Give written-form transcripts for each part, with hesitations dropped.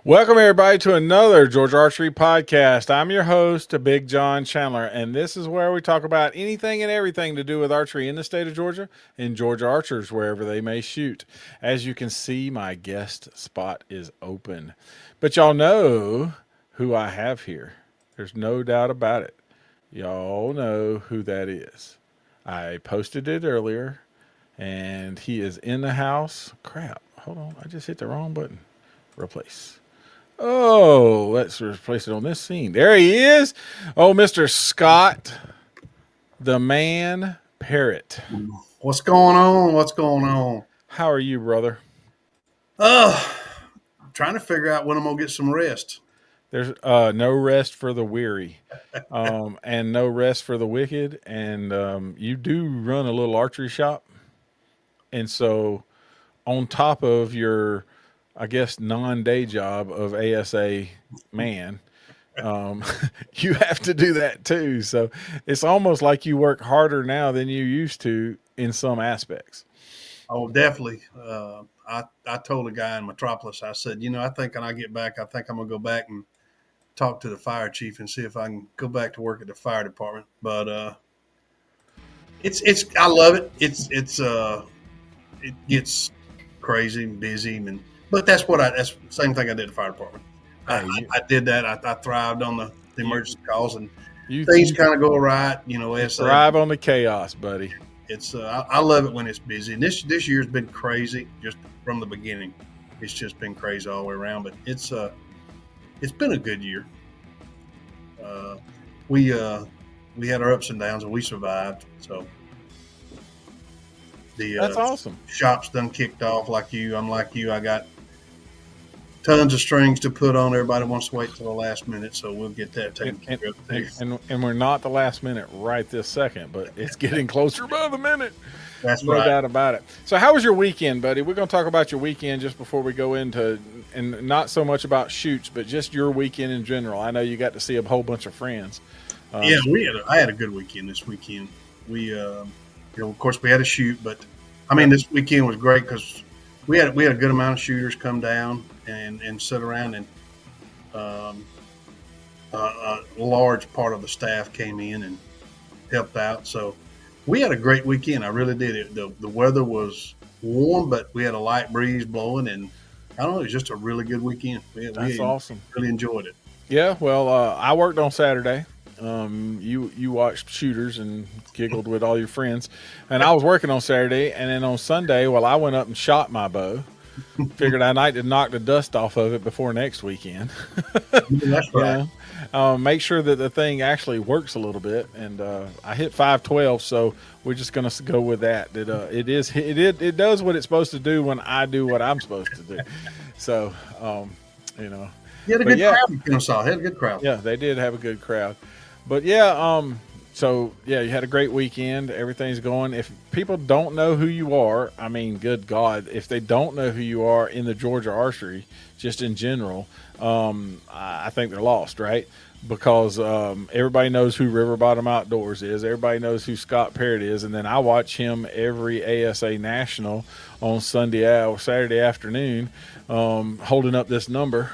Welcome, everybody, to another Georgia Archery podcast. I'm your host, Big John Chandler, and this is where we talk about anything and everything to do with archery in the state of Georgia and Georgia archers, wherever they may shoot. As you can see, my guest spot is open. But y'all know who I have here. There's no doubt about it. Y'all know who that is. I posted it earlier, and he is in the house. Crap. Hold on. I just hit the wrong button. Replace. Oh, let's replace it on this scene. There he is. Oh, Mr. Scott, the man Parrott. What's going on? What's going on? How are you, brother? I'm trying to figure out when I'm going to get some rest. There's no rest for the weary, and no rest for the wicked. And you do run a little archery shop. And so on top of your, I guess, non-day job of ASA man, you have to do that too. So it's almost like you work harder now than you used to in some aspects. Oh, definitely. I told a guy in Metropolis, I said, I think when I get back, I think I'm going to go back and talk to the fire chief and see if I can go back to work at the fire department. But I love it. It gets crazy and busy, but that's the same thing I did at the fire department. I did that. I thrived on the emergency calls, and things kind of go right. Thrive on the chaos, buddy. It's I love it when it's busy. And this year's been crazy just from the beginning. It's just been crazy all the way around. But it's been a good year. We had our ups and downs, and we survived. So that's awesome. Shop's done kicked off like you. I'm like you. I got tons of strings to put on. Everybody wants to wait till the last minute, so we'll get that taken care of too. And we're not the last minute right this second, but it's getting closer by the minute. That's no right. doubt about it. So how was your weekend, buddy? We're going to talk about your weekend just before we go into, and not so much about shoots, but just your weekend in general. I know you got to see a whole bunch of friends. I had a good weekend this weekend. We, of course, we had a shoot, but I mean, this weekend was great because we had a good amount of shooters come down and sit around, and a large part of the staff came in and helped out. So we had a great weekend. I really did. The weather was warm, but we had a light breeze blowing, and I don't know, it was just a really good weekend. That's awesome. Really enjoyed it. Yeah, well, I worked on Saturday. You watched shooters and giggled with all your friends, and I was working on Saturday, and then on Sunday, I went up and shot my bow. Figured I might to knock the dust off of it before next weekend. That's right. Make sure that the thing actually works a little bit, and I hit 512, so we're just gonna go with that. It does what it's supposed to do when I do what I'm supposed to do. So, You had a good crowd. Had a good crowd. Yeah, they did have a good crowd. But you had a great weekend. Everything's going. If people don't know who you are, I mean, good God, if they don't know who you are in the Georgia archery, just in general, I think they're lost, right? Because everybody knows who River Bottom Outdoors is. Everybody knows who Scott Parrott is. And then I watch him every ASA National on Saturday afternoon, holding up this number.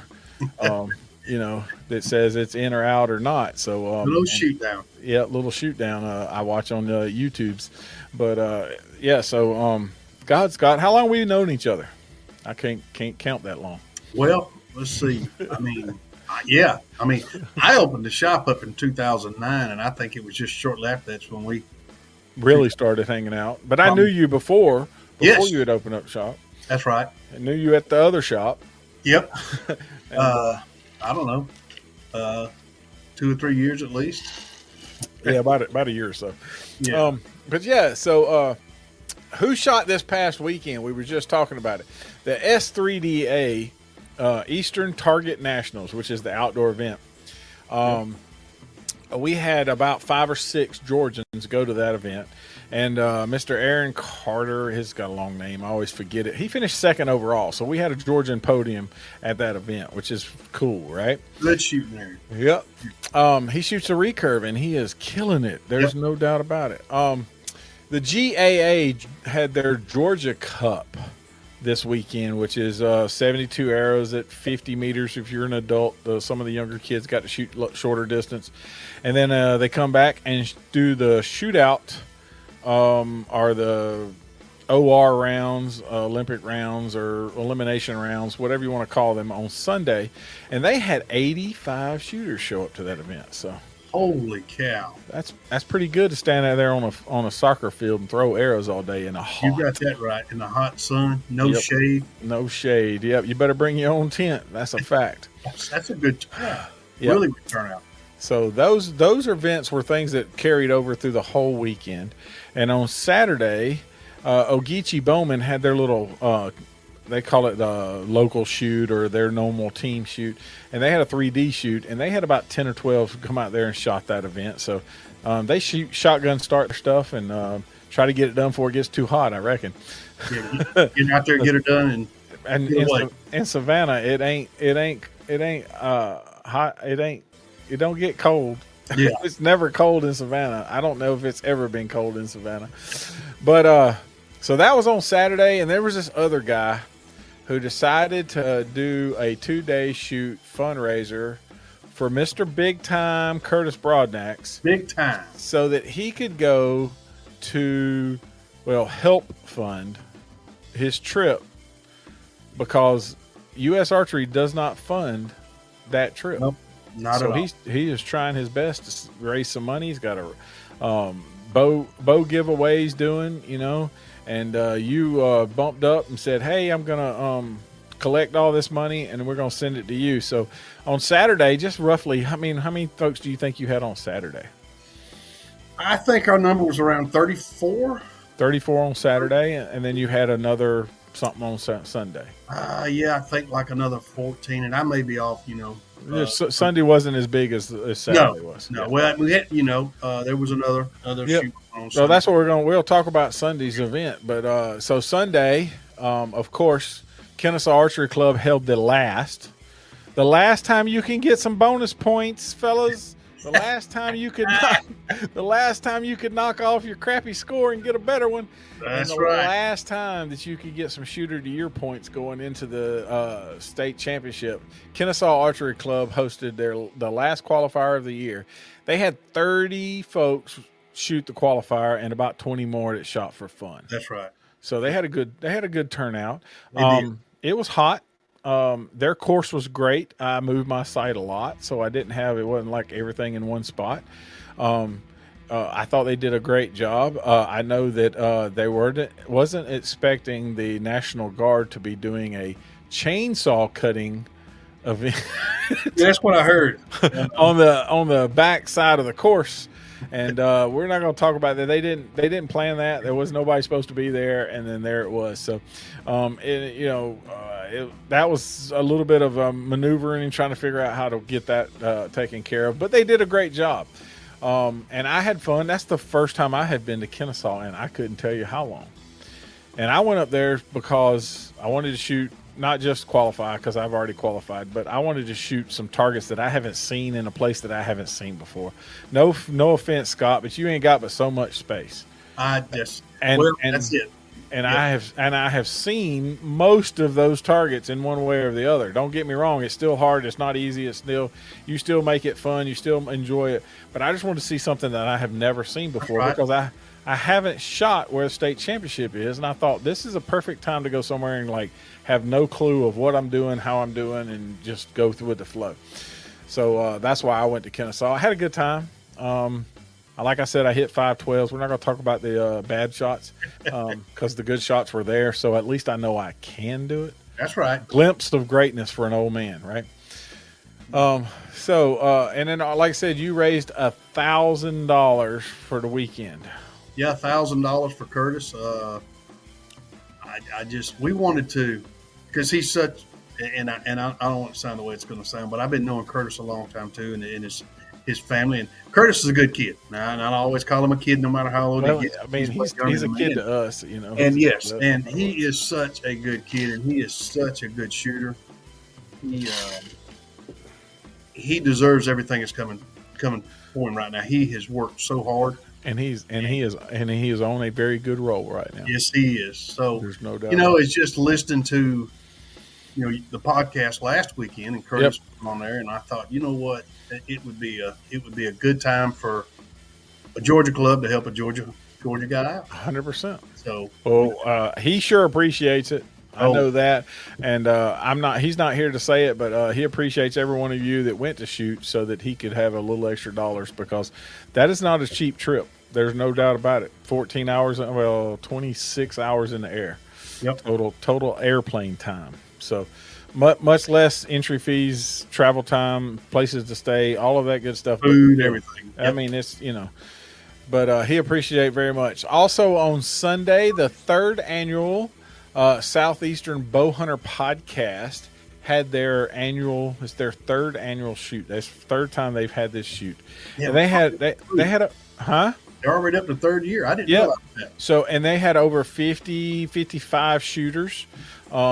That says it's in or out or not. So little shoot down. Yeah, little shoot down. I watch on YouTube's, but Scott, how long have we known each other? I can't count that long. Well, let's see. I mean, I opened the shop up in 2009, and I think it was just shortly after that's when we really started hanging out. But I knew you before yes. you had opened up shop. That's right. I knew you at the other shop. Yep. I don't know, 2 or 3 years at least. Yeah, about a year or so. Yeah. So who shot this past weekend? We were just talking about it. The S3DA Eastern Target Nationals, which is the outdoor event. We had about 5 or 6 Georgians go to that event. And Mr. Aaron Carter, he's got a long name. I always forget it. He finished second overall. So we had a Georgian podium at that event, which is cool, right? Good shooting there. Yep. He shoots a recurve, and he is killing it. There's no doubt about it. The GAA had their Georgia Cup this weekend, which is 72 arrows at 50 meters if you're an adult. Some of the younger kids got to shoot shorter distance. And then they come back and do the shootout, or the OR rounds, Olympic rounds, or elimination rounds, whatever you want to call them, on Sunday. And they had 85 shooters show up to that event. So holy cow, that's pretty good to stand out there on a soccer field and throw arrows all day in a hot. You got that right. In the hot sun, no Yep. shade. No shade. Yep. You better bring your own tent. That's a fact. That's a good turnout. Yep. Really good turnout. So those events were things that carried over through the whole weekend. And on Saturday, Ogeechee Bowman had their little, they call it the local shoot or their normal team shoot. And they had a 3D shoot, and they had about 10 or 12 come out there and shot that event. So they shoot shotgun start their stuff and try to get it done before it gets too hot, I reckon. Yeah, get out there, get it done, and in Savannah, it ain't hot. It don't get cold. Yeah. It's never cold in Savannah. I don't know if it's ever been cold in Savannah. But so that was on Saturday, and there was this other guy who decided to do a 2-day shoot fundraiser for Mr. Big Time Curtis Broadnax. Big time. So that he could go to, help fund his trip, because U.S. Archery does not fund that trip. Nope. Not at all. He is trying his best to raise some money. He's got a bow giveaway doing, and you bumped up and said, "Hey, I'm gonna collect all this money and we're gonna send it to you." So on Saturday, just roughly, how many folks do you think you had on Saturday? I think our number was around 34. 34 on Saturday, and then you had another something on Sunday. Yeah, I think like another 14, and I may be off. Sunday wasn't as big as Saturday was. No. Yeah. Well, we had, there was another Yep. shoot on Sunday. So that's what we'll talk about Sunday's event. But so Sunday, of course, Kennesaw Archery Club held the last time you can get some bonus points, fellas. The last time you could knock off your crappy score and get a better one. That's and the right. last time that you could get some shooter to year points going into the state championship, Kennesaw Archery Club hosted the last qualifier of the year. They had 30 folks shoot the qualifier and about 20 more that shot for fun. That's right. So they had a good turnout. They did. It was hot. Their course was great. I moved my sight a lot, so it wasn't like everything in one spot. I thought they did a great job. I know that they wasn't expecting the National Guard to be doing a chainsaw cutting event. That's what I heard. on the back side of the course. And we're not going to talk about that. They didn't plan that. There was nobody supposed to be there, and then there it was. So, that was a little bit of maneuvering and trying to figure out how to get that taken care of. But they did a great job, and I had fun. That's the first time I had been to Kennesaw, and I couldn't tell you how long. And I went up there because I wanted to shoot. Not just qualify, because I've already qualified, but I wanted to shoot some targets that I haven't seen in a place that I haven't seen before. No offense, Scott, but you ain't got but so much space. That's it. And yep. I have seen most of those targets in one way or the other. Don't get me wrong; it's still hard. It's not easy. You still make it fun. You still enjoy it. But I just want to see something that I have never seen before, right. Because I haven't shot where the state championship is, and I thought this is a perfect time to go somewhere and have no clue of what I'm doing, how I'm doing, and just go through with the flow. So that's why I went to Kennesaw. I had a good time. Like I said, I hit 512s. We're not going to talk about the bad shots because the good shots were there. So at least I know I can do it. That's right. Glimpse of greatness for an old man, right? And then, like I said, you raised $1,000 for the weekend. Yeah, $1,000 for Curtis. We wanted to, because he's such, and I don't want to sound the way it's going to sound, but I've been knowing Curtis a long time too, and his family. And Curtis is a good kid. Now, I always call him a kid, no matter how old he gets. I mean, he's a kid to us, And yes, and he is such a good kid, and he is such a good shooter. He deserves everything that's coming for him right now. He has worked so hard. And he is on a very good roll right now. Yes, he is. So, There's no doubt. it's just listening to, the podcast last weekend, and Curtis was on there, and I thought, you know what, it would be a good time for a Georgia club to help a Georgia guy out. 100%. So, he sure appreciates it. I know that, and he's not here to say it, but he appreciates every one of you that went to shoot so that he could have a little extra dollars, because that is not a cheap trip. There's no doubt about it. 14 hours, 26 hours in the air. Yep. Total airplane time. So much less entry fees, travel time, places to stay, all of that good stuff. Food, everything. Yep. I mean, it's, but he appreciates it very much. Also on Sunday, the third annual Southeastern Bowhunter Podcast had their third annual shoot. That's the third time they've had this shoot. Yeah, and they had a They're already up to third year. I didn't realize that. So, and they had over 55 shooters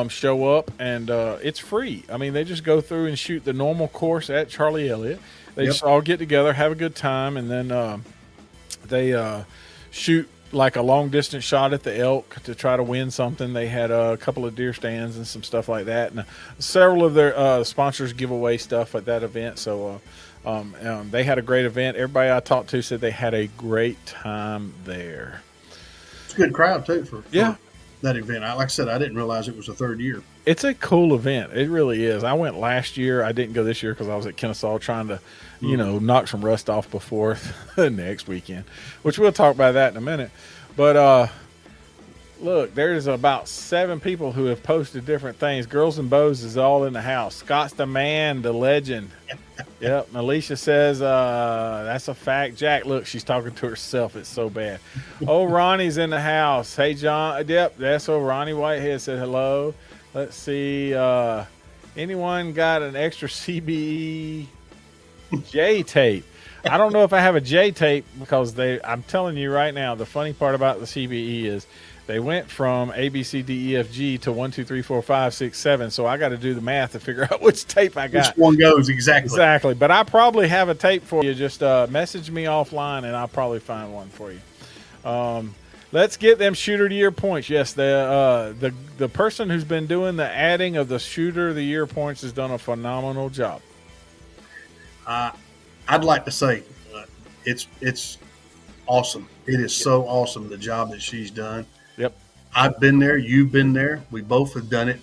show up, and it's free. I mean, they just go through and shoot the normal course at Charlie Elliott. They just all get together, have a good time, and then they shoot like a long distance shot at the elk to try to win something. They had a couple of deer stands and some stuff like that, and several of their sponsors give away stuff at that event. So they had a great event. Everybody I talked to said they had a great time there. It's a good crowd too for that event. Like I said, I didn't realize it was the third year. It's a cool event. It really is. I went last year. I didn't go this year because I was at Kennesaw trying to, knock some rust off before the next weekend, which we'll talk about that in a minute. But look, there's about 7 people who have posted different things. Girls and Bows is all in the house. Scott's the man, the legend. Yep. Alicia says, that's a fact. Jack, look, she's talking to herself. It's so bad. Oh, Ronnie's in the house. Hey, John. Yep, that's what Ronnie Whitehead said hello. Let's see. Anyone got an extra CBE J tape? I don't know if I have a J tape because I'm telling you right now, the funny part about the CBE is they went from A, B, C, D, E, F, G to 1, 2, 3, 4, 5, 6, 7. So I got to do the math to figure out which tape I got. Which one goes exactly. Exactly. But I probably have a tape for you. Just message me offline and I'll probably find one for you. Let's get them shooter of the year points. Yes, the person who's been doing the adding of the shooter of the year points has done a phenomenal job. I'd like to say it's awesome. It is so awesome, the job that she's done. Yep. I've been there. You've been there. We both have done it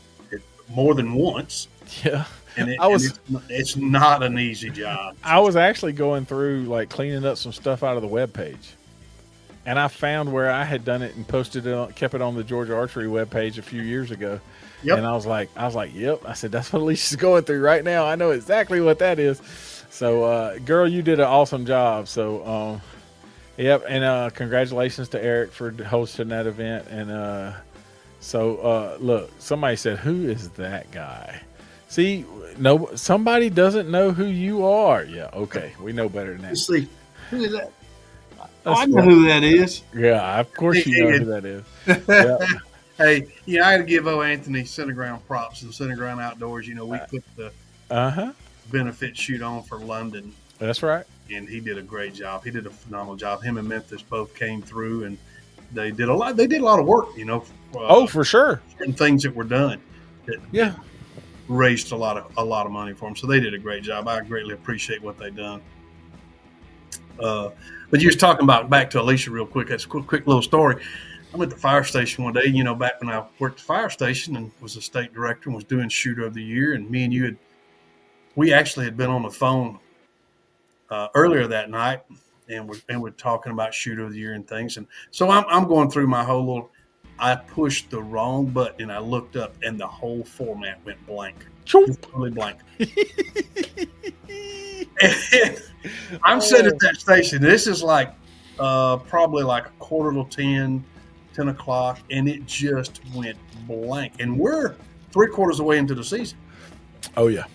more than once. Yeah. And it's not an easy job. I was actually going through, like, cleaning up some stuff out of the webpage. And I found where I had done it and posted it, kept it on the Georgia Archery webpage a few years ago. Yep. And I was like, yep. I said, that's what Alicia's going through right now. I know exactly what that is. So, girl, you did an awesome job. So, yep. And congratulations to Eric for hosting that event. And look, somebody said, who is that guy? See, no, somebody doesn't know who you are. Yeah, okay. We know better than that. See, who is that? I know who that is. Yeah, of course you know who that is. Yeah. Hey, I had to give Anthony Cineground props and Cineground Outdoors. We put the benefit shoot on for London. That's right. And he did a great job. He did a phenomenal job. Him and Memphis both came through, and they did a lot. They did a lot of work, for sure. Certain things that were done. That raised a lot of money for them. So they did a great job. I greatly appreciate what they done. But you was talking about, back to Alicia real quick. That's a quick little story. I'm at the fire station one day, back when I worked at the fire station and was a state director and was doing shooter of the year. And me and you we actually had been on the phone earlier that night and we're talking about shooter of the year and things. And so I'm going through my whole I pushed the wrong button and I looked up and the whole format went blank. Totally blank. And I'm sitting at that station. This is like probably like 9:45, 10 o'clock, and it just went blank. And we're 3/4 away into the season. Oh, yeah.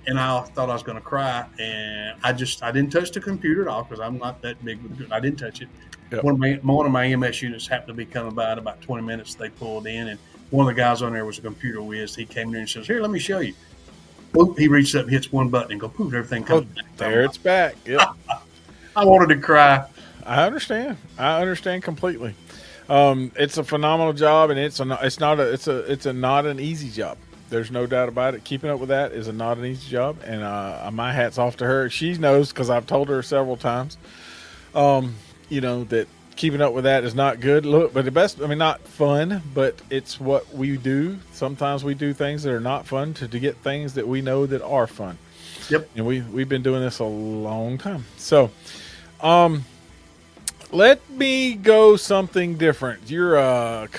And I thought I was going to cry. And I didn't touch the computer at all because I'm not that big with it. I didn't touch it. Yep. One of my EMS units happened to be coming by in about 20 minutes. They pulled in, and one of the guys on there was a computer whiz. He came in and says, "Here, let me show you." Boop, he reaches up and hits one button and go, poof, everything comes back. There it's back. Yep. I wanted to cry. I understand. I understand completely. It's a phenomenal job, and it's not an easy job. There's no doubt about it. Keeping up with that is not an easy job, and my hat's off to her. She knows because I've told her several times. That keeping up with that is not good. Look, but the best, I mean, not fun, but it's what we do. Sometimes we do things that are not fun to get things that we know that are fun. Yep. And we've been doing this a long time. So, let me go something different. You're a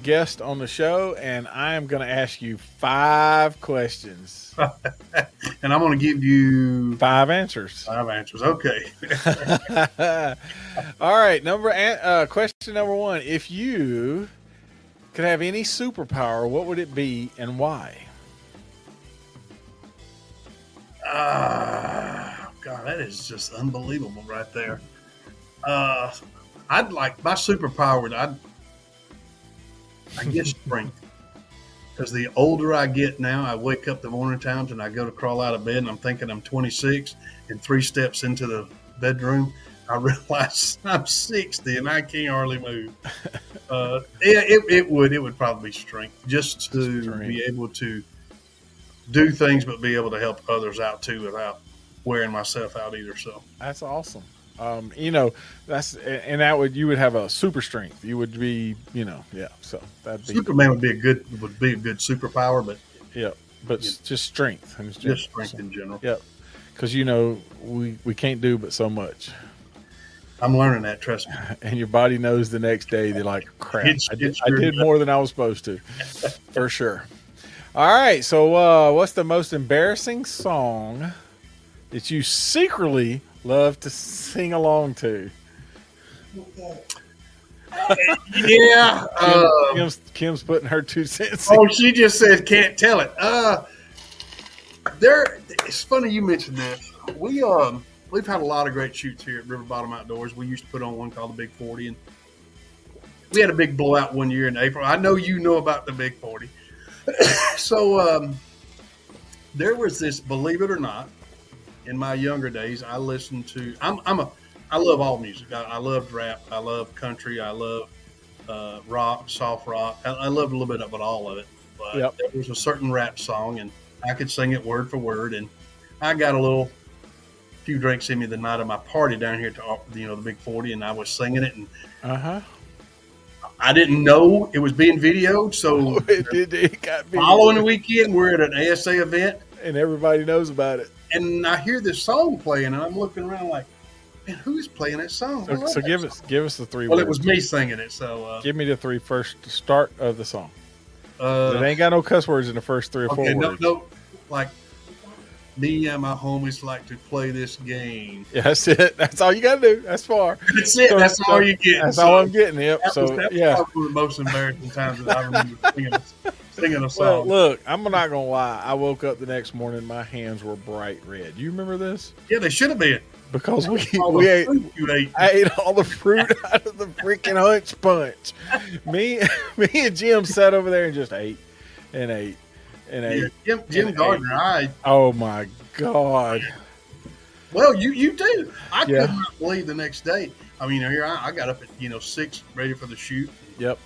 guest on the show, and I am going to ask you 5 questions. And I'm going to give you 5 answers. 5 answers. Okay. All right. Question number 1. If you could have any superpower, what would it be and why? God, that is just unbelievable right there. I'd like my superpower. I guess strength. Because the older I get now, I wake up the morning times and I go to crawl out of bed and I'm thinking I'm 26, and 3 steps into the bedroom, I realize I'm 60 and I can't hardly move. It would probably be strength, just to be able to do things, but be able to help others out too without wearing myself out either. So that's awesome. You would have a super strength. You would be, so that'd be Superman would be a good superpower, but just strength. Just strength in general. Yep. Because we can't do but so much. I'm learning that, trust me. And your body knows the next day. They're like, crap, I did more than I was supposed to, for sure. All right. So, what's the most embarrassing song that you secretly love to sing along to? Yeah. Kim's putting her 2 cents. Oh, she just said can't tell it. It's funny you mentioned this. We've had a lot of great shoots here at River Bottom Outdoors. We used to put on one called the Big 40, and we had a big blowout one year in April. I know you know about the Big 40. So there was this, believe it or not, in my younger days, I listened to. I love all music. I love rap. I love country. I love rock, soft rock. I love a little bit of it, all of it. But there was a certain rap song, and I could sing it word for word. And I got a few drinks in me the night of my party down here to the Big 40, and I was singing it, and I didn't know it was being videoed. So it got videoed. Following the weekend, we're at an ASA event, and everybody knows about it. And I hear this song playing, and I'm looking around like, man, who's playing that song? So give us the 3 words. Well, it was me singing it. So give me the 3 first start of the song. It ain't got no cuss words in the first 3 or 4 words. No, like me and my homies like to play this game. Yeah, that's it. That's all you got to do. That's far. That's it. That's all you get. That's all I'm getting. Yep. That was one of the most embarrassing times that I remember singing a song. Well, look, I'm not gonna lie. I woke up the next morning, my hands were bright red. You remember this? Yeah, they should have been. Because I ate all the fruit out of the freaking hunch punch. Me and Jim sat over there and just ate. Jim Gardner, oh my God. Well, you do. I could not believe the next day. I mean, here I got up at 6, ready for the shoot. Yep.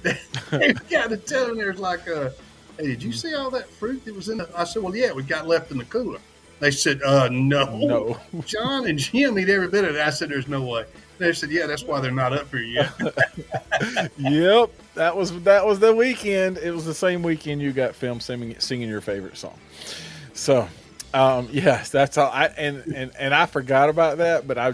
They got to tell him, there's like, hey, did you see all that fruit that was in it? I said, well, yeah, we got left in the cooler. They said, no. John and Jim eat every bit of it. I said, there's no way. They said, yeah, that's why they're not up here yet. Yep. That was the weekend. It was the same weekend you got filmed singing your favorite song. So, yes, that's all. And I forgot about that, but I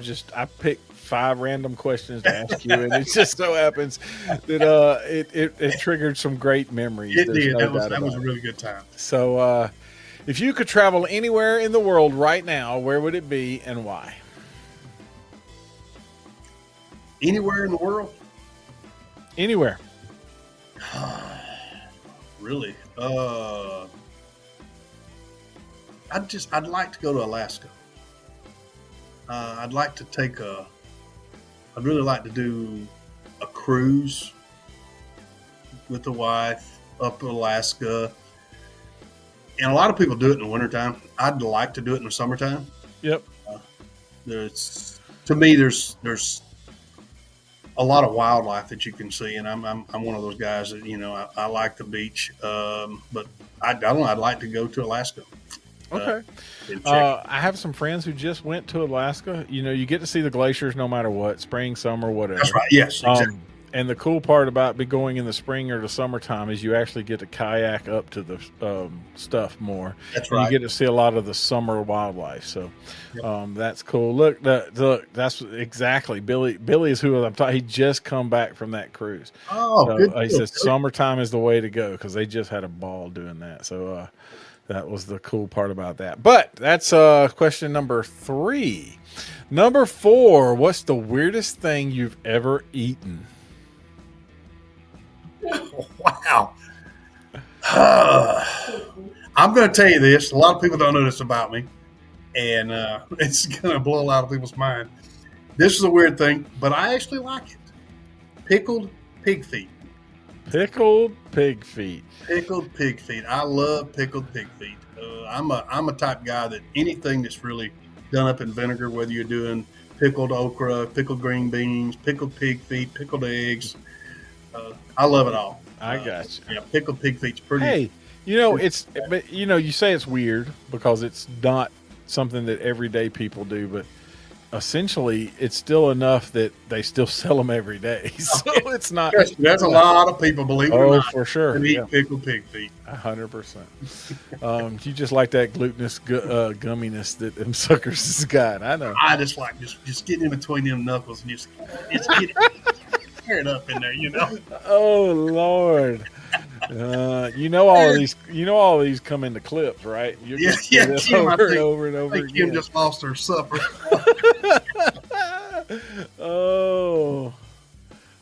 picked 5 random questions to ask you, and it just so happens that it triggered some great memories. It did. That was a really good time. So, if you could travel anywhere in the world right now, where would it be and why? Anywhere in the world? Anywhere. Really? I'd like to go to Alaska. I'd really like to do a cruise with the wife up to Alaska. And a lot of people do it in the wintertime. I'd like to do it in the summertime. Yep. It's to me, there's a lot of wildlife that you can see, and I'm one of those guys that I like the beach, but I don't know. I'd like to go to Alaska. Okay. And check. I have some friends who just went to Alaska. You get to see the glaciers no matter what, spring, summer, whatever. That's right. Yes, exactly. And the cool part about going in the spring or the summertime is you actually get to kayak up to the stuff more. That's and right. You get to see a lot of the summer wildlife. So that's cool. Look, that's exactly Billy. Billy is who I'm talking. He just come back from that cruise. Oh, so, good. He said summertime is the way to go because they just had a ball doing that. So that was the cool part about that. But that's question number 3. Number 4, what's the weirdest thing you've ever eaten? Wow. I'm going to tell you this. A lot of people don't know this about me, and it's going to blow a lot of people's mind. This is a weird thing, but I actually like it. Pickled pig feet. Pickled pig feet. Pickled pig feet. I love pickled pig feet. I'm a type guy that anything that's really done up in vinegar, whether you're doing pickled okra, pickled green beans, pickled pig feet, pickled eggs, I love it all. I got you. Yeah, pickled pig feet's pretty. Hey, but you say it's weird because it's not something that everyday people do, but essentially it's still enough that they still sell them every day. So it's not. That's a lot of people, believe it or not. For sure. That eat pickled pig feet. 100%. You just like that glutinous gumminess that them suckers has got. I know. I just like just getting in between them knuckles and just get it up in there, Oh Lord. All of these come into clips, right? Yeah, over and over again. Kim just lost her supper. Oh,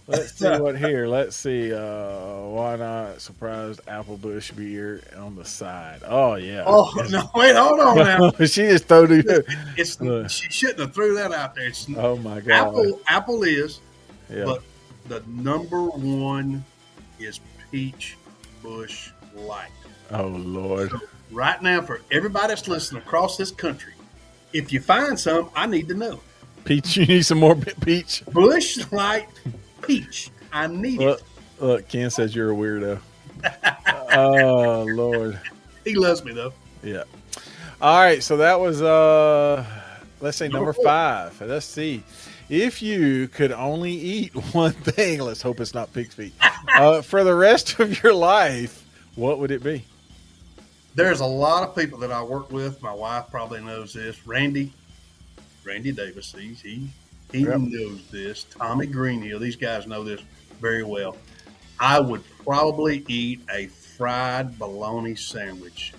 let's see what here. Let's see. Why not surprised Applebush beer on the side? Oh yeah. Oh no! Wait, hold on now. She just threw it. She shouldn't have threw that out there. Oh my God. Apple is, yeah. But the number 1 is Peach Bush Light. Oh Lord! So right now, for everybody that's listening across this country, if you find some, I need to know. Peach, you need some more peach. Bush Light Peach. I need it. Look, Ken says you're a weirdo. Oh Lord! He loves me though. Yeah. All right, so that was let's say number 5. Let's see. If you could only eat one thing, let's hope it's not pig's feet, for the rest of your life, what would it be? There's a lot of people that I work with. My wife probably knows this. Randy Davis, he knows this. Tommy Greenhill, these guys know this very well. I would probably eat a fried bologna sandwich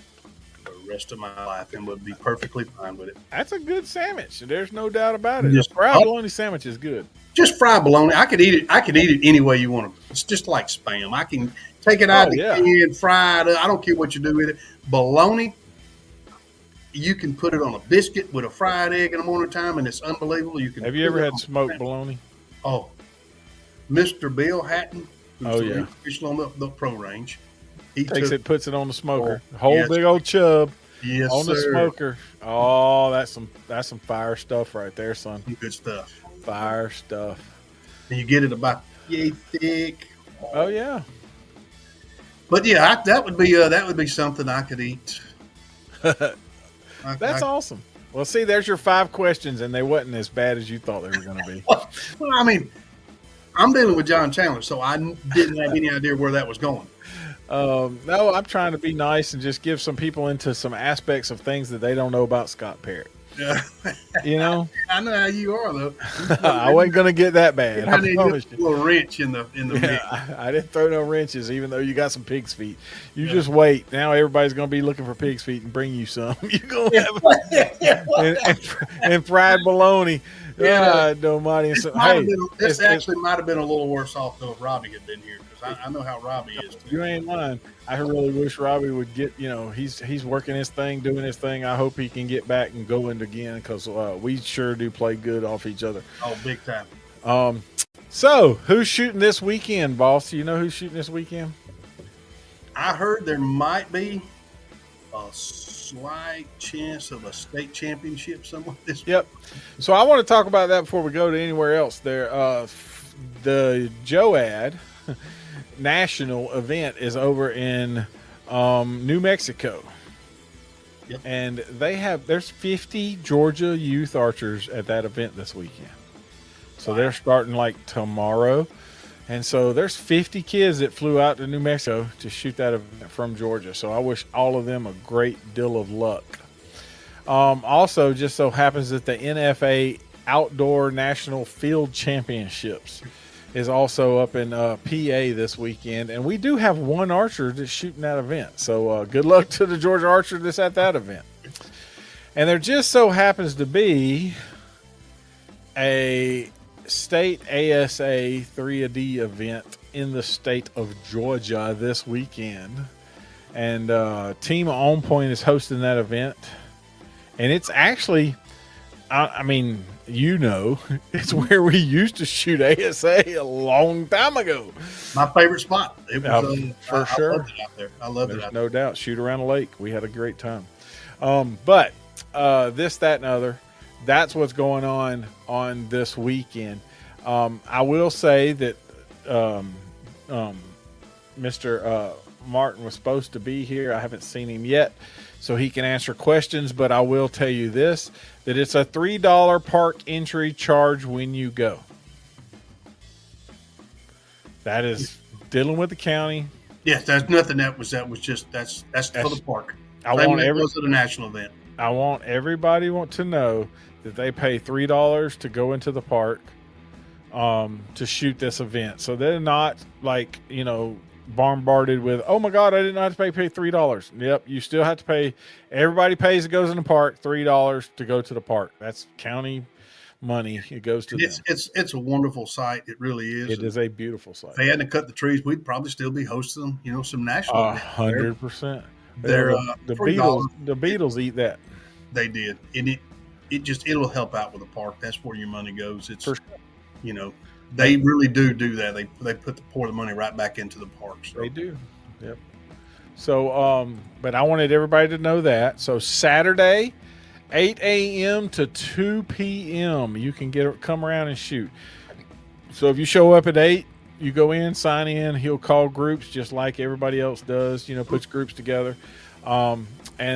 for the rest of my life and would be perfectly fine with it. That's a good sandwich. There's no doubt about it. A fried bologna sandwich is good. Just fried bologna. I could eat it any way you want to. It's just like Spam. I can take it out of the can, fry it. I don't care what you do with it. Bologna, you can put it on a biscuit with a fried egg in the morning time, and it's unbelievable. Have you ever had smoked bologna? Oh, Mr. Bill Hatton, who's the official on the pro range. He puts it on the smoker. Big old chub. Yes, on the smoker. Oh, that's some fire stuff right there, son. Good stuff. Fire stuff. And you get it about yay thick. Oh yeah. But yeah, that would be something I could eat. That's awesome. Well, see, there's your 5 questions, and they wasn't as bad as you thought they were going to be. Well, I mean, I'm dealing with John Chandler, so I didn't have any idea where that was going. No, I'm trying to be nice and just give some people into some aspects of things that they don't know about Scott Parrott. You know, I know how you are though. I wasn't going to get that bad. I promise you. A little wrench in the mix. I didn't throw no wrenches, even though you got some pig's feet. You just wait. Now everybody's going to be looking for pig's feet and bring you some. You're going to have and fried bologna. Yeah, nobody. This actually might have been a little worse off though if Robbie had been here, because I know how Robbie is too. You ain't lying. I really wish Robbie would get. He's working his thing, doing his thing. I hope he can get back and go in again, because we sure do play good off each other. Oh, big time. So who's shooting this weekend, boss? Do you know who's shooting this weekend? I heard there might be a slight chance of a state championship somewhere this week. Yep. So I want to talk about that before we go to anywhere else. There, the JOAD national event is over in New Mexico. Yep. And there's 50 Georgia youth archers at that event this weekend. So they're starting like tomorrow. And so there's 50 kids that flew out to New Mexico to shoot that event from Georgia. So I wish all of them a great deal of luck. Also, just so happens that the NFA Outdoor National Field Championships is also up in PA this weekend. And we do have one archer that's shooting that event. So good luck to the Georgia archer that's at that event. And there just so happens to be a state ASA 3D event in the state of Georgia this weekend. And Team On Point is hosting that event. And it's actually, I mean, it's where we used to shoot ASA a long time ago. My favorite spot. It was for sure. I loved it out there. I loved it out there. No doubt. Shoot around the lake. We had a great time. But this, that, and other, that's what's going on this weekend. I will say that Mr. Martin was supposed to be here. I haven't seen him yet, so he can answer questions. But I will tell you this, that it's a $3 park entry charge when you go. That is dealing with the county. Yes, there's nothing that's for the park. I want to the national event. I want everybody to know that they pay $3 to go into the park to shoot this event. So they're not like, bombarded with, oh my God, I didn't have to pay $3. Yep, you still have to pay. Everybody pays that goes in the park $3 to go to the park. That's county money. It goes to them. It's a wonderful site. It really is. It is a beautiful site. If they hadn't cut the trees, we'd probably still be hosting, some national. 100%. The Beatles eat that. They did, and it'll help out with the park. That's where your money goes. It's for sure. They really do that. They pour the money right back into the parks. So. They do. Yep. So, but I wanted everybody to know that. So Saturday, 8 a.m. to 2 p.m. you can come around and shoot. So if you show up at 8, you go in, sign in. He'll call groups just like everybody else does. Puts groups together. And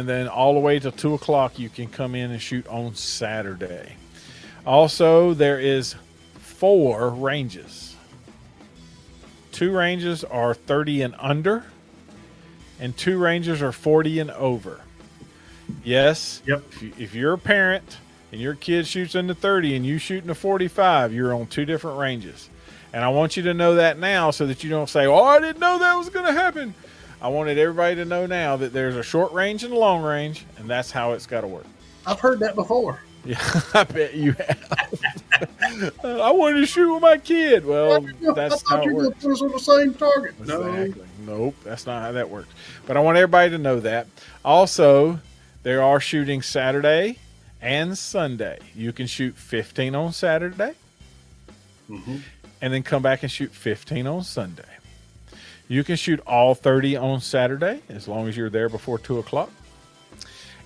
then all the way to 2 o'clock, you can come in and shoot on Saturday. Also, there is 4 ranges. 2 ranges are 30 and under, and 2 ranges are 40 and over. Yes. Yep. If you're a parent and your kid shoots in the 30 and you shoot in the 45, you're on 2 different ranges. And I want you to know that now so that you don't say, oh, I didn't know that was going to happen. I wanted everybody to know now that there's a short range and a long range, and that's how it's got to work. I've heard that before. Yeah, I bet you have. I wanted to shoot with my kid. Well, that's how it works. You were going to put us on the same target. Exactly. Nope, that's not how that works. But I want everybody to know that. Also, they are shooting Saturday and Sunday. You can shoot 15 on Saturday, and then come back and shoot 15 on Sunday. You can shoot all 30 on Saturday as long as you're there before 2 o'clock.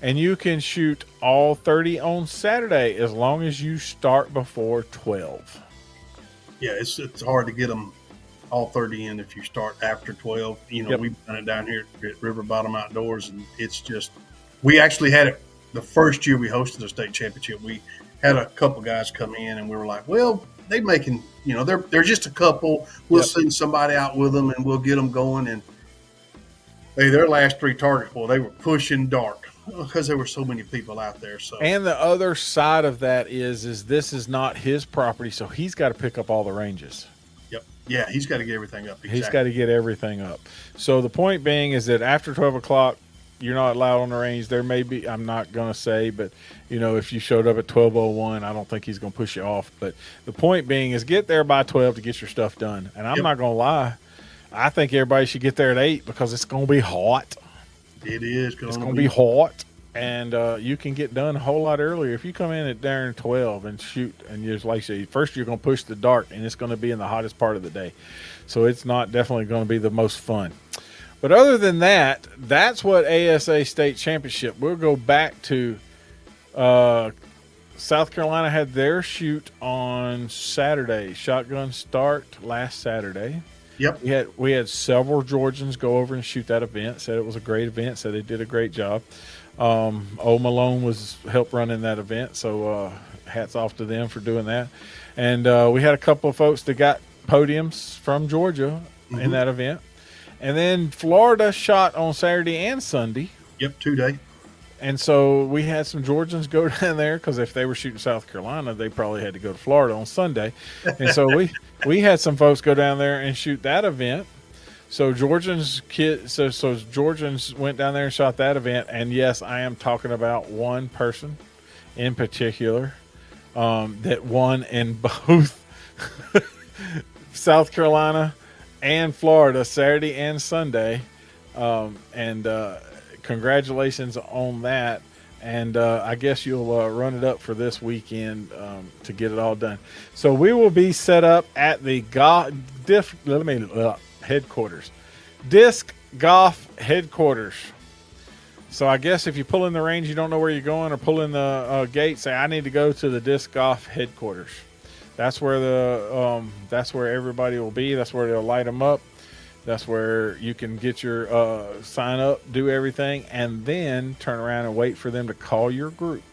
And you can shoot all 30 on Saturday as long as you start before 12. Yeah, it's hard to get them all 30 in if you start after 12. We've done it down here at River Bottom Outdoors, and it's just – we actually had it the first year we hosted the state championship. We had a couple guys come in, and we were like, well, they making – they're just a couple. We'll send somebody out with them, and we'll get them going. And their last 3 targets, they were pushing dark. Because there were so many people out there. So, and the other side of that is this is not his property, so he's got to pick up all the ranges. Yep. Yeah, he's got to get everything up. Exactly. He's got to get everything up. So the point being is that after 12 o'clock, you're not allowed on the range. There may be, I'm not going to say, but, if you showed up at 12:01, I don't think he's going to push you off. But the point being is get there by 12 to get your stuff done. And I'm not going to lie. I think everybody should get there at 8 because it's going to be hot. It is. It's going to be hot, and you can get done a whole lot earlier. If you come in at darn 12 and shoot, and just like I say, first you're going to push the dark, and it's going to be in the hottest part of the day. So it's not definitely going to be the most fun. But other than that, that's what ASA State Championship. We'll go back to South Carolina had their shoot on Saturday. Shotgun start last Saturday. Yep. We had several Georgians go over and shoot that event. Said it was a great event. Said they did a great job. Old Malone was helped running that event, so hats off to them for doing that. And we had a couple of folks that got podiums from Georgia in that event. And then Florida shot on Saturday and Sunday. Yep, 2-day. And so we had some Georgians go down there because if they were shooting South Carolina, they probably had to go to Florida on Sunday. And so we had some folks go down there and shoot that event. So Georgians Georgians went down there and shot that event. And yes, I am talking about one person in particular that won in both South Carolina and Florida Saturday and Sunday. Congratulations on that. And I guess you'll run it up for this weekend to get it all done. So we will be set up at the headquarters, Disc Golf headquarters. So I guess if you pull in the range, you don't know where you're going, or pull in the gate, say I need to go to the Disc Golf headquarters. That's where that's where everybody will be. That's where they'll light them up. That's where you can get your sign up, do everything, and then turn around and wait for them to call your group.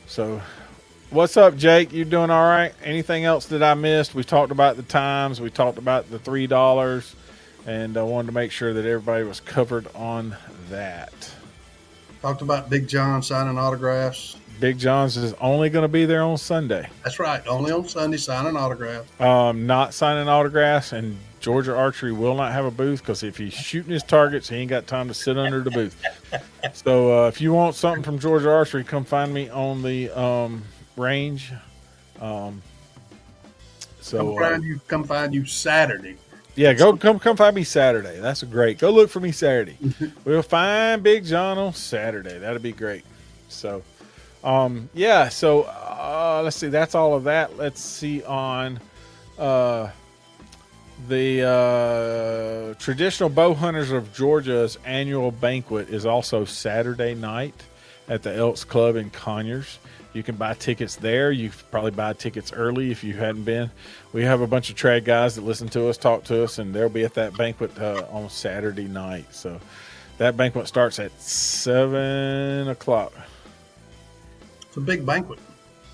So what's up, Jake? You doing all right? Anything else that I missed? We talked about the times. We talked about the $3, and I wanted to make sure that everybody was covered on that. Talked about Big John signing autographs. Big John's is only going to be there on Sunday. That's right. Only on Sunday, signing autographs. Not signing autographs, and Georgia Archery will not have a booth because if he's shooting his targets, he ain't got time to sit under the booth. So if you want something from Georgia Archery, come find me on the range. Come find you Saturday. Yeah, come find me Saturday. That's great. Go look for me Saturday. We'll find Big John on Saturday. That'd be great. So. Let's see. That's all of that. Let's see on the Traditional Bow Hunters of Georgia's annual banquet is also Saturday night at the Elks Club in Conyers. You can buy tickets there. You probably buy tickets early if you hadn't been. We have a bunch of trad guys that listen to us, talk to us, and they'll be at that banquet on Saturday night. So that banquet starts at 7 o'clock. A big banquet.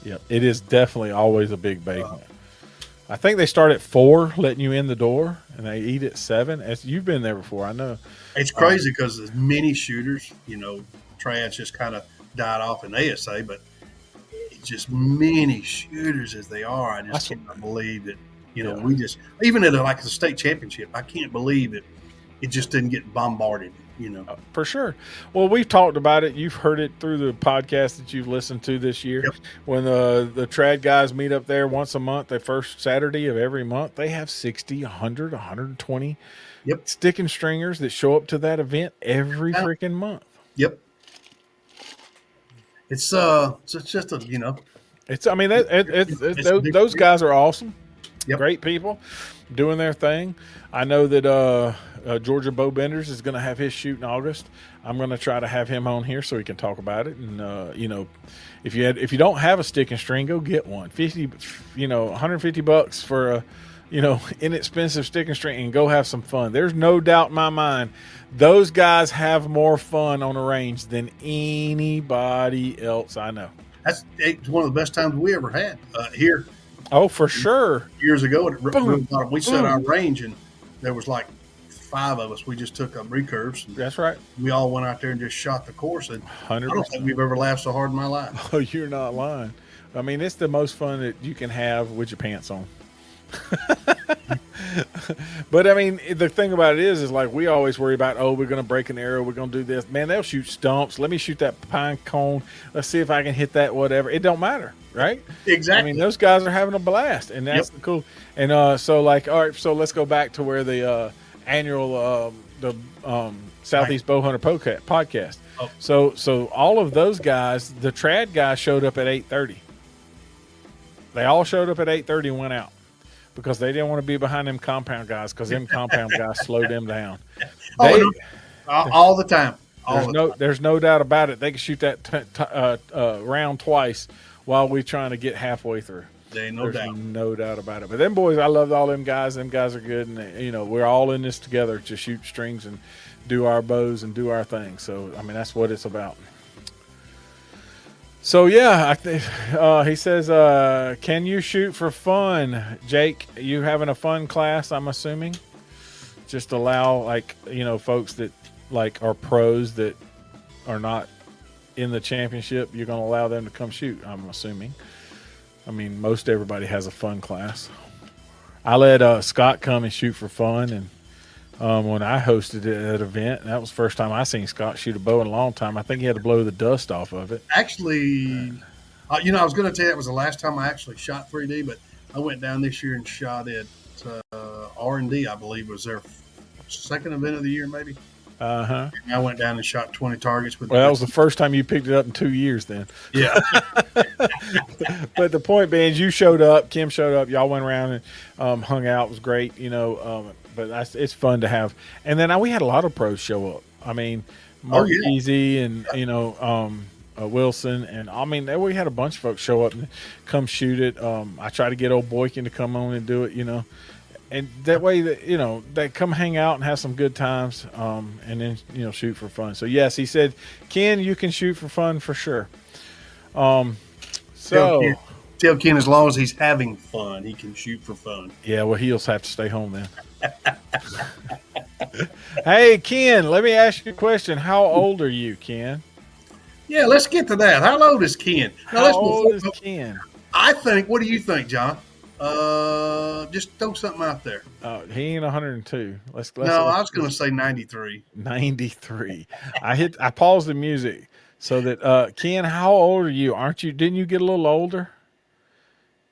Yeah, it is definitely always a big banquet. I think they start at 4, letting you in the door, and they eat at 7. You've been there before, I know. It's crazy because there's many shooters. Trads just kind of died off in ASA, but it's just many shooters as they are. I just cannot believe that. We just even at the state championship, I can't believe that it just didn't get bombarded. For sure. Well, we've talked about it. You've heard it through the podcast that you've listened to this year. Yep. When the trad guys meet up there once a month, the first Saturday of every month, they have 60, 100, 120 stick and stringers that show up to that event every freaking month. Yep. It's just It's. I mean, those guys are awesome. Yep. Great people doing their thing. I know that Georgia Bow Benders is going to have his shoot in August. I'm going to try to have him on here so he can talk about it. And if you don't have a stick and string, go get one. $150 for a inexpensive stick and string, and go have some fun. There's no doubt in my mind those guys have more fun on the range than anybody else I know. It's one of the best times we ever had here. Oh, for sure. Years ago, we set our range, and there was like 5 of us. We just took up recurves. That's right. We all went out there and just shot the course. And 100%. I don't think we've ever laughed so hard in my life. Oh, you're not lying. I mean, it's the most fun that you can have with your pants on. But I mean, the thing about it is like we always worry about, we're going to break an arrow, we're going to do this. Man, they'll shoot stumps. Let me shoot that pine cone. Let's see if I can hit that, whatever. It don't matter, right? Exactly. I mean, those guys are having a blast, and that's the cool. And so all right, so let's go back to where the annual Southeast Bowhunter podcast. Oh. So all of those guys, the trad guys showed up at 8:30. They all showed up at 8:30 and went out. because they didn't want to be behind them compound guys, because them compound guys slow them down. Oh, They, no, all the time. there's no doubt about it. They can shoot that round twice while we're trying to get halfway through. There ain't no There's doubt. no doubt about it. But them boys, I love all them guys. Them guys are good, and you know we're all in this together to shoot strings and do our bows and do our thing. So I mean that's what it's about. So yeah, I think he says, "Can you shoot for fun, Jake? You having a fun class? I'm assuming. Just allow folks that are pros that are not in the championship. You're going to allow them to come shoot. I'm assuming. I mean, most everybody has a fun class. I let Scott come and shoot for fun, and when I hosted that event, that was the first time I seen Scott shoot a bow in a long time. I think he had to blow the dust off of it. Actually, I was going to tell you that was the last time I actually shot 3D, but I went down this year and shot at R&D, I believe, was their second event of the year, maybe. Uh-huh. I went down and shot 20 targets. Well, that was the first time you picked it up in 2 years then. Yeah. But the point being, you showed up, Kim showed up, y'all went around and hung out. It was great, but it's fun to have. And then we had a lot of pros show up. I mean, Mark Easy and, Wilson. And, I mean, we had a bunch of folks show up and come shoot it. I tried to get old Boykin to come on and do it, And that way that, they come hang out and have some good times, and then, shoot for fun. So yes, he said, Ken, you can shoot for fun for sure. Tell Ken as long as he's having fun, he can shoot for fun. Yeah, well, he'll have to stay home then. Hey, Ken, let me ask you a question. How old are you, Ken? Yeah, let's get to that. How old is Ken? How old is Ken? I think, what do you think, John? Just throw something out there. He ain't 102. I was going to say 93. 93. I paused the music so that Ken, how old are you? Didn't you get a little older?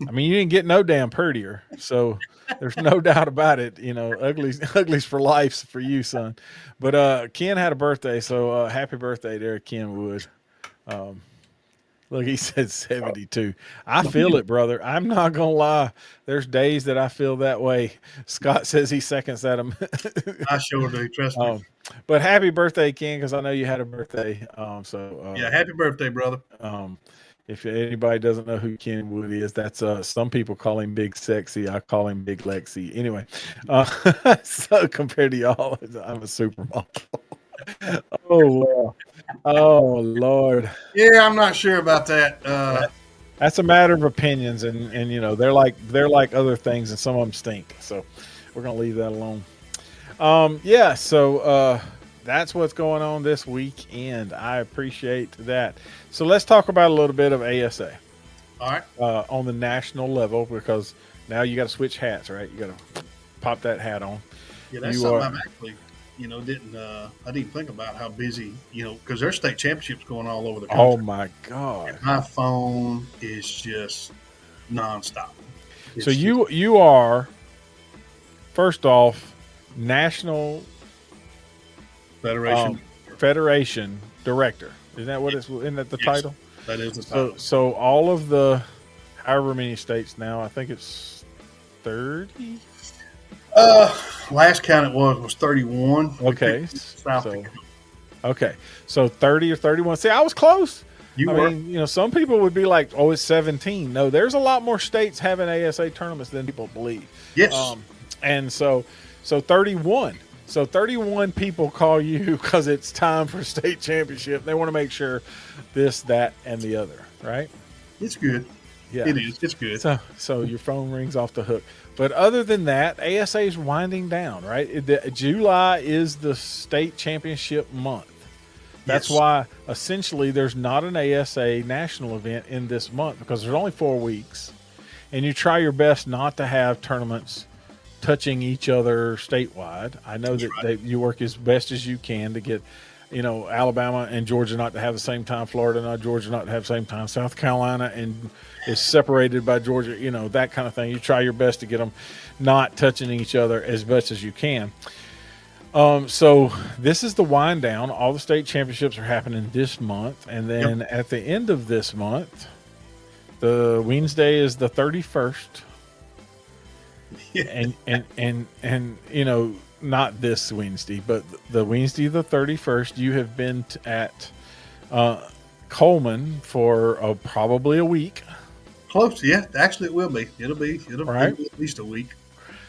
I mean, you didn't get no damn prettier. So there's no doubt about it. Uglies for life for you, son. But Ken had a birthday, so happy birthday there, Ken Wood. Look, he said 72. I feel it, brother. I'm not going to lie. There's days that I feel that way. Scott says he seconds at him. I sure do. Trust me. But happy birthday, Ken, because I know you had a birthday. Happy birthday, brother. If anybody doesn't know who Ken Wood is, that's some people call him Big Sexy. I call him Big Lexi. Anyway, so compared to y'all, I'm a supermodel. Oh Lord. Yeah, I'm not sure about that. That's a matter of opinions, and they're like other things, and some of them stink. So we're gonna leave that alone. So that's what's going on this weekend. I appreciate that. So let's talk about a little bit of ASA. All right. On the national level, because now you got to switch hats, right? You got to pop that hat on. Yeah, that's something I'm actually. I didn't think about how busy, because there's state championships going all over the country. Oh my God. And my phone is just nonstop. So you are, first off, National Federation Director. Isn't that what isn't that the title? That is the title. So all of the, however many states now, I think it's 30. Last count it was 31. Okay. So 30 or 31. See, I was close. I mean, some people would be like, oh, it's 17. No, there's a lot more states having ASA tournaments than people believe. Yes. And so 31. So 31 people call you because it's time for state championship. They want to make sure this, that, and the other, right? It's good. Yeah. It is. It's good. So your phone rings off the hook. But other than that, ASA is winding down, right? July is the state championship month. That's why essentially there's not an ASA national event in this month, because there's only 4 weeks, and you try your best not to have tournaments touching each other statewide. I know that you work as best as you can to get, Alabama and Georgia not to have the same time, Florida not Georgia not to have the same time, South Carolina and is separated by Georgia, that kind of thing. You try your best to get them not touching each other as best as you can. So this is the wind down. All the state championships are happening this month. And then at the end of this month, the Wednesday is the 31st. And not this Wednesday, but the Wednesday the 31st, you have been at Coleman for probably a week. Close, yeah. Actually, it will be. It'll be Right. at least a week.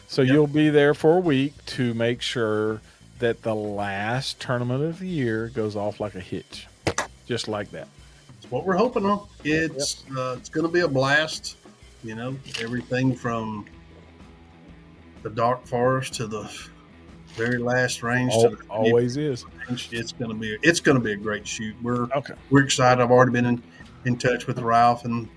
So Yep. you'll be there for a week to make sure that the last tournament of the year goes off like a hitch, just like that. It's what we're hoping on. It's going to be a blast. Everything from the dark forest to the very last range to the Always is. range. It's going to be a great shoot. Okay. We're excited. I've already been in touch with Ralph and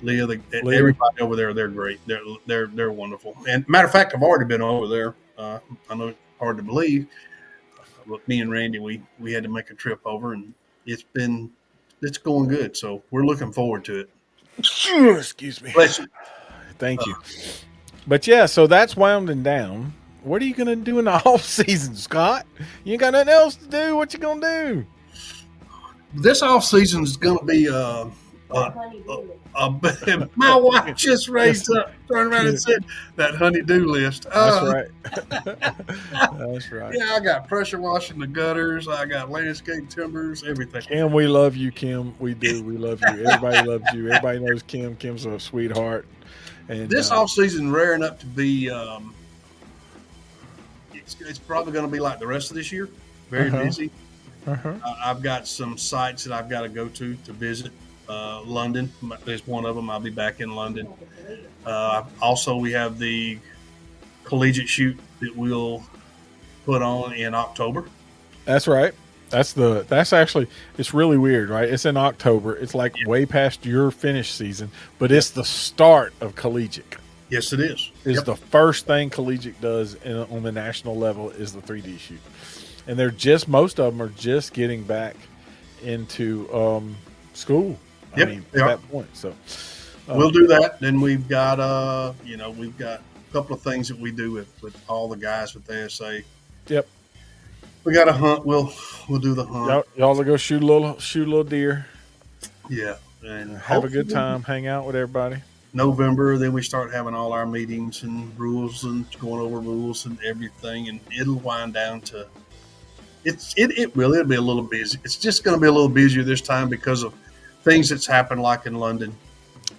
Leah. Leah. Everybody over there, they're great. They're wonderful. And matter of fact, I've already been over there. I know it's hard to believe, but me and Randy, we had to make a trip over, and it's going good. So we're looking forward to it. Excuse me. Bless you. Thank you. But yeah, so that's winding down. What are you going to do in the off season, Scott? You ain't got nothing else to do. What you going to do? This off season is going to be my wife just raised up, turned around and said that honey-do list. That's right. That's right. Yeah, I got pressure washing the gutters. I got landscape timbers, everything. Kim, we love you, Kim. We do. We love you. Everybody loves you. Everybody knows Kim. Kim's a sweetheart. And this off season raring up to be. It's probably going to be like the rest of this year. Very busy. I've got some sites that I've got to go to visit. London, there's one of them. I'll be back in London. Also, we have the collegiate shoot that we'll put on in October. That's right. That's actually, it's really weird, right? It's in October. It's like way past your finish season, but it's the start of collegiate. Yes, it is. Is the first thing collegiate does on the national level is the 3D shoot, and most of them are just getting back into school. I mean, at that point, so we'll do that. Then we've got we've got a couple of things that we do with all the guys with the ASA. Yep. We got a hunt. We'll do the hunt. Y'all will go shoot a little deer. Yeah, and have a good time. Hang out with everybody. November, then we start having all our meetings and rules and going over rules and everything, and it'll wind down to it'll be a little busy. It's just going to be a little busier this time because of things that's happened, like in London.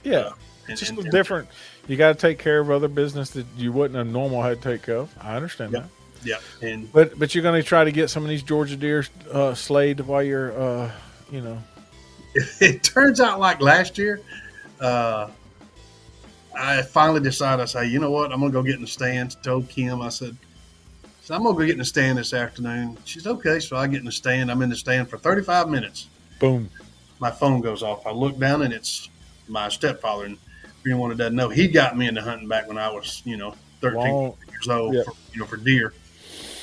Yeah, it's just different. You got to take care of other business that you wouldn't have normal had to take of. I understand that. Yeah, but you're going to try to get some of these Georgia deer slayed while you're It turns out like last year. I finally decided, I say, you know what? I'm going to go get in the stands. Told Kim, I said, I'm going to go get in the stand this afternoon. She's okay. So I get in the stand. I'm in the stand for 35 minutes. Boom. My phone goes off. I look down and it's my stepfather. And for anyone that doesn't know, he got me into hunting back when I was, 13 years old, for deer.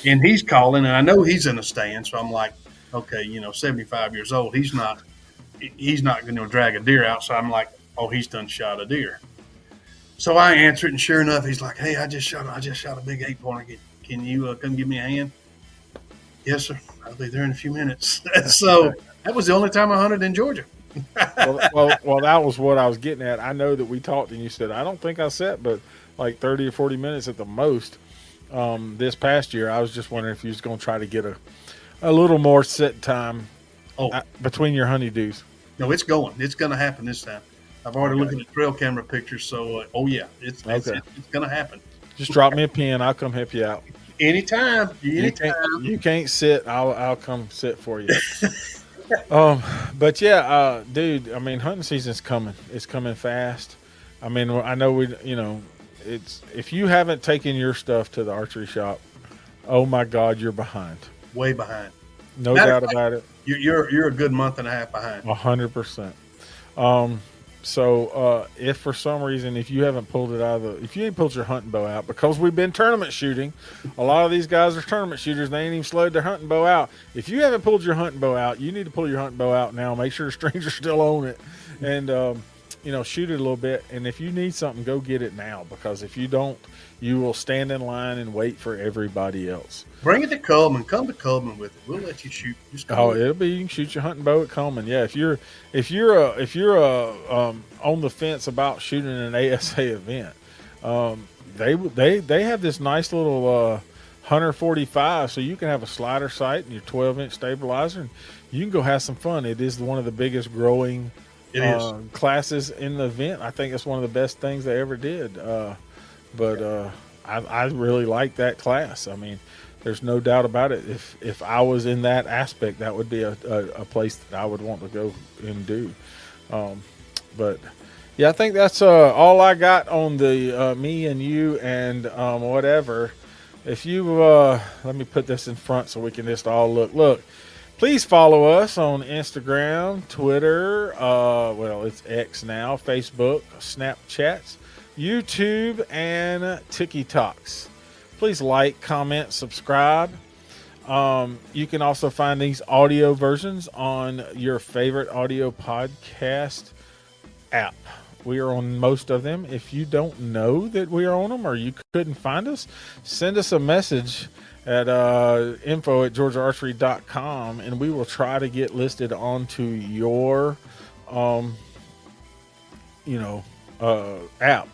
And he's calling, and I know he's in the stand. So I'm like, okay, 75 years old. He's not going to drag a deer out. So I'm like, oh, he's done shot a deer. So I answer it, and sure enough, he's like, "Hey, I just shot a big 8-pointer. Can you come give me a hand?" Yes, sir. I'll be there in a few minutes. So that was the only time I hunted in Georgia. well, that was what I was getting at. I know that we talked, and you said I don't think I set, but like 30 or 40 minutes at the most. This past year, I was just wondering if you was going to try to get a little more set time between your honeydews. No, it's going. It's going to happen this time. I've already looked at the trail camera pictures, so it's going to happen. Just drop me a pin. I'll come help you out. Anytime. You can't sit. I'll come sit for you. But yeah, dude. I mean, hunting season's coming. It's coming fast. I mean, I know it's if you haven't taken your stuff to the archery shop, oh my God, you're behind. Way behind. No doubt about it. You're a good month and a half behind. 100%. So if for some reason, if you haven't pulled it if you ain't pulled your hunting bow out, because we've been tournament shooting, a lot of these guys are tournament shooters. They ain't even slowed their hunting bow out. If you haven't pulled your hunting bow out, you need to pull your hunting bow out now. Make sure the strings are still on it, and shoot it a little bit. And if you need something, go get it now, because if you don't, you will stand in line and wait for everybody else. Bring it to Coleman. Come to Coleman with it. We'll let you shoot. It'll be, you can shoot your hunting bow at Coleman. Yeah, if you're on the fence about shooting an ASA event, they have this nice little 145, so you can have a slider sight and your 12-inch stabilizer, and you can go have some fun. It is one of the biggest growing It is. classes in the event. I think it's one of the best things they ever did. I really like that class. I mean, there's no doubt about it. If I was in that aspect, that would be a place that I would want to go and do. But yeah, I think that's all I got on the me and you and whatever. If you let me put this in front so we can just all look. Please follow us on Instagram, Twitter, well, it's X now, Facebook, Snapchats, YouTube, and TikToks. Please like, comment, subscribe. You can also find these audio versions on your favorite audio podcast app. We are on most of them. If you don't know that we are on them or you couldn't find us, send us a message at info@georgiaarchery.com, and we will try to get listed onto your app.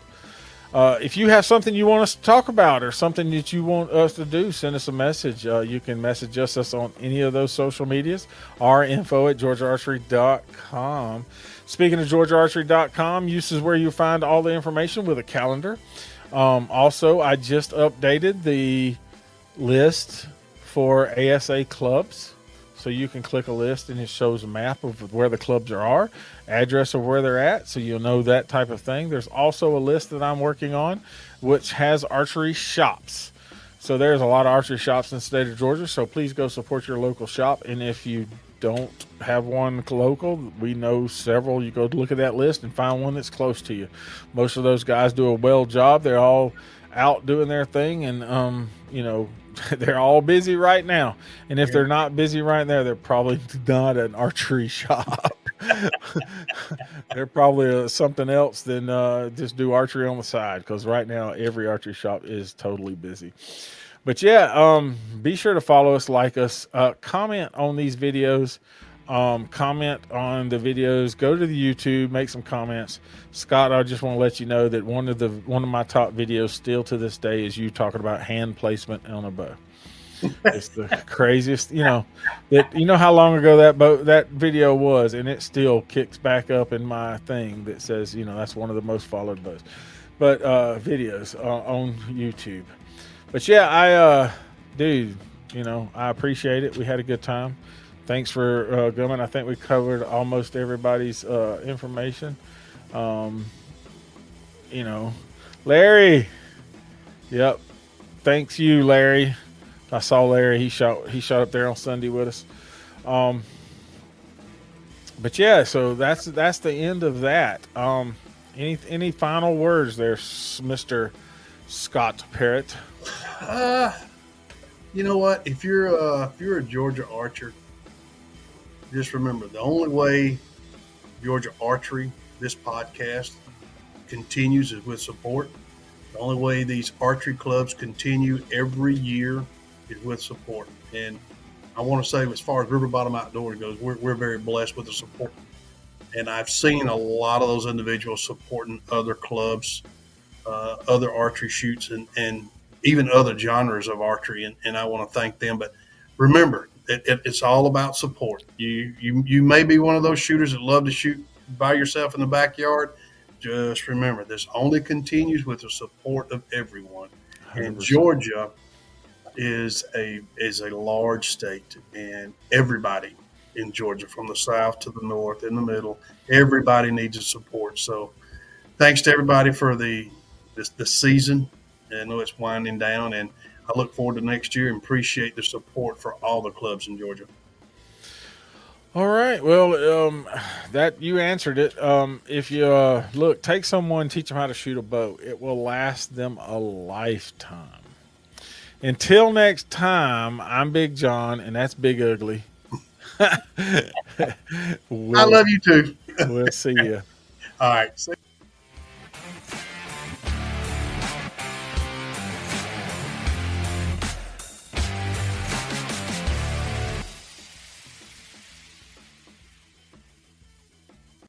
If you have something you want us to talk about or something that you want us to do, send us a message. You can message us on any of those social medias or info@georgiaarchery.com. Speaking of georgiaarchery.com, this is where you find all the information with a calendar. Also, I just updated the list for ASA clubs. So you can click a list and it shows a map of where the clubs are, address of where they're at, so you'll know that type of thing. There's also a list that I'm working on which has archery shops. So there's a lot of archery shops in the state of Georgia, so please go support your local shop. And if you don't have one local, we know several. You go look at that list and find one that's close to you. Most of those guys do a well job. They're all out doing their thing, and they're all busy right now. And if they're not busy right now, they're probably not an archery shop. They're probably something else than just do archery on the side, because right now every archery shop is totally busy. But yeah, be sure to follow us, like us, comment on these videos, comment on the videos, go to the YouTube, make some comments. Scott, I just want to let you know that one of my top videos still to this day is you talking about hand placement on a bow. It's the craziest, how long ago that video was, and it still kicks back up in my thing that says, that's one of the most followed bows, but videos on YouTube. But yeah, dude, I appreciate it. We had a good time. Thanks for coming. I think we covered almost everybody's information. Larry. Yep. Thanks you, Larry. I saw Larry. He shot up there on Sunday with us. But yeah, so that's the end of that. Any final words there, Mr. Scott Parrott? You know what? If you're a Georgia archer, just remember the only way Georgia Archery, this podcast, continues is with support. The only way these archery clubs continue every year is with support. And I want to say, as far as River Bottom Outdoors goes, we're very blessed with the support. And I've seen a lot of those individuals supporting other clubs, other archery shoots, and even other genres of archery. And I want to thank them. But remember, it's all about support. You may be one of those shooters that love to shoot by yourself in the backyard. Just remember, this only continues with the support of everyone. 100%. And Georgia is a large state, and everybody in Georgia, from the south to the north, in the middle, everybody needs a support. So thanks to everybody for the season. I know it's winding down, and I look forward to next year and appreciate the support for all the clubs in Georgia. All right. Well, that you answered it. If you take someone, teach them how to shoot a bow, it will last them a lifetime. Until next time, I'm Big John, and that's Big Ugly. I love you too. We'll see you. All right.